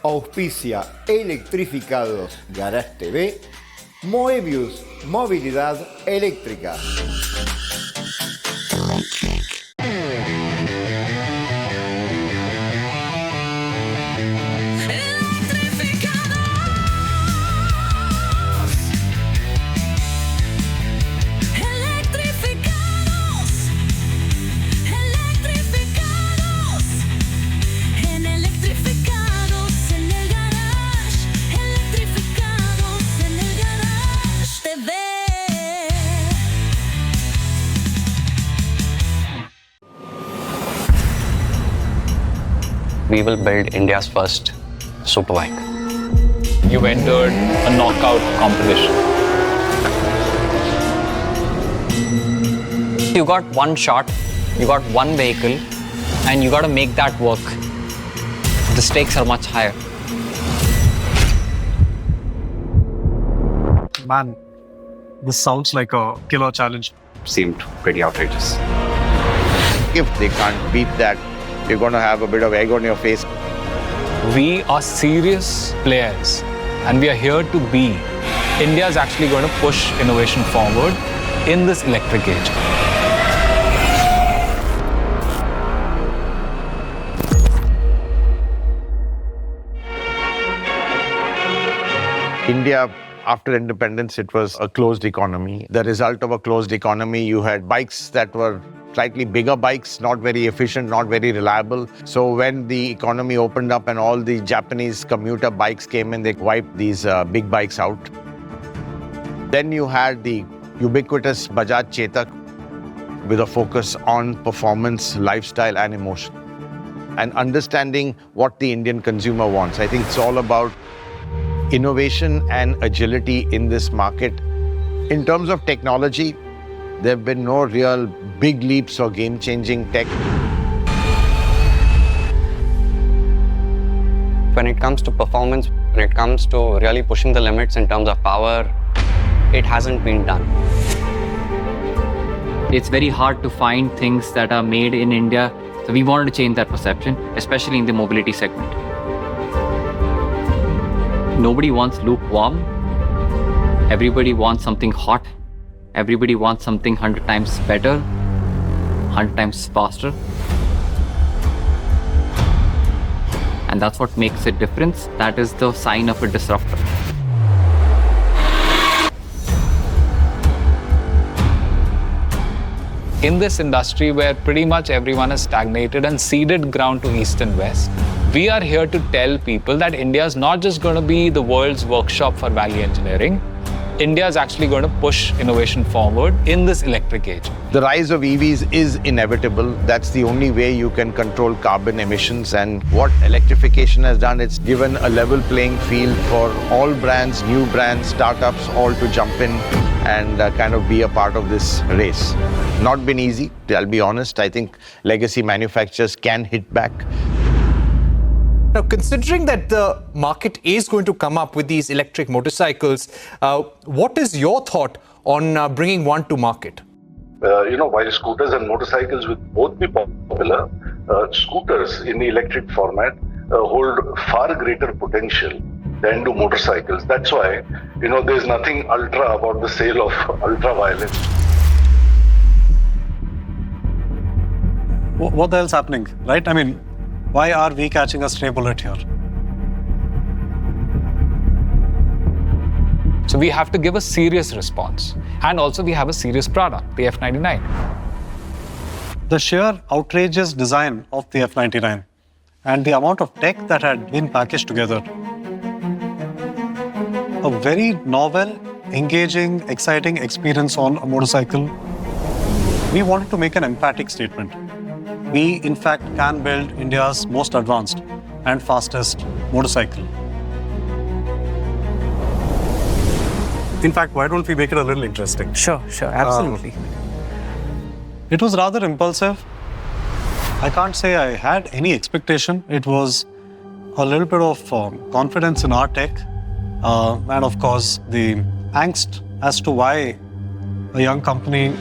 Auspicia Electrificados GarageTV, Moebius Movilidad Eléctrica. We will build India's first superbike. You entered a knockout competition. You got one shot, you got one vehicle, and you got to make that work. The stakes are much higher. Man, this sounds like a killer challenge. Seemed pretty outrageous. If they can't beat that, you're going to have a bit of egg on your face. We are serious players and we are here to be. India is actually going to push innovation forward in this electric age. India, after independence, it was a closed economy. The result of a closed economy, you had bikes that were slightly bigger bikes, not very efficient, not very reliable. So when the economy opened up and all the Japanese commuter bikes came in, they wiped these big bikes out. Then you had the ubiquitous Bajaj Chetak with a focus on performance, lifestyle and emotion. And understanding what the Indian consumer wants. I think it's all about innovation and agility in this market. In terms of technology, there have been no real big leaps or game-changing tech. When it comes to performance, when it comes to really pushing the limits in terms of power, it hasn't been done. It's very hard to find things that are made in India. So we wanted to change that perception, especially in the mobility segment. Nobody wants lukewarm. Everybody wants something hot. Everybody wants something 100 times better, 100 times faster. And that's what makes a difference. That is the sign of a disruptor. In this industry where pretty much everyone has stagnated and ceded ground to East and West, we are here to tell people that India is not just going to be the world's workshop for value engineering. India is actually going to push innovation forward in this electric age. The rise of EVs is inevitable. That's the only way you can control carbon emissions. And what electrification has done, it's given a level playing field for all brands, new brands, startups, all to jump in and kind of be a part of this race. Not been easy, I'll be honest. I think legacy manufacturers can hit back. Now, considering that the market is going to come up with these electric motorcycles, what is your thought on bringing one to market? While scooters and motorcycles will both be popular, scooters in the electric format hold far greater potential than do motorcycles. That's why, there's nothing ultra about the sale of ultra-violence. What the hell's happening, right? I mean, why are we catching a stray bullet here? So we have to give a serious response. And also we have a serious product, the F99. The sheer outrageous design of the F99 and the amount of tech that had been packaged together. A very novel, engaging, exciting experience on a motorcycle. We wanted to make an emphatic statement. We, in fact, can build India's most advanced and fastest motorcycle. In fact, why don't we make it a little interesting? Sure, absolutely. It was rather impulsive. I can't say I had any expectation. It was a little bit of confidence in our tech and, of course, the angst as to why a young company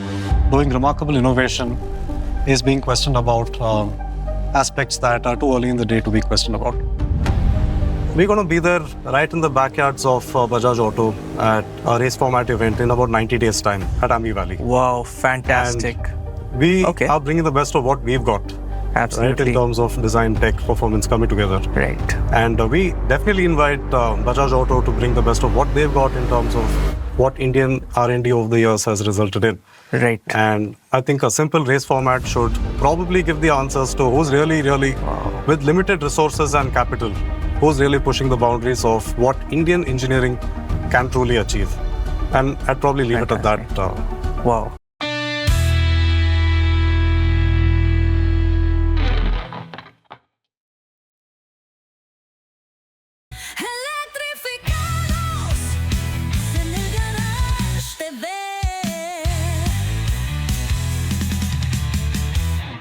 doing remarkable innovation is being questioned about aspects that are too early in the day to be questioned about. we're going to be there right in the backyards of Bajaj Auto at a race format event in about 90 days' time at Ambi Valley. Wow, fantastic. And we are bringing the best of what we've got. Absolutely. Right, in terms of design, tech, performance coming together. Right. And we definitely invite Bajaj Auto to bring the best of what they've got in terms of what Indian R&D over the years has resulted in. Right. And I think a simple race format should probably give the answers to who's really, with limited resources and capital, who's really pushing the boundaries of what Indian engineering can truly achieve. And I'd probably leave it at that. Wow.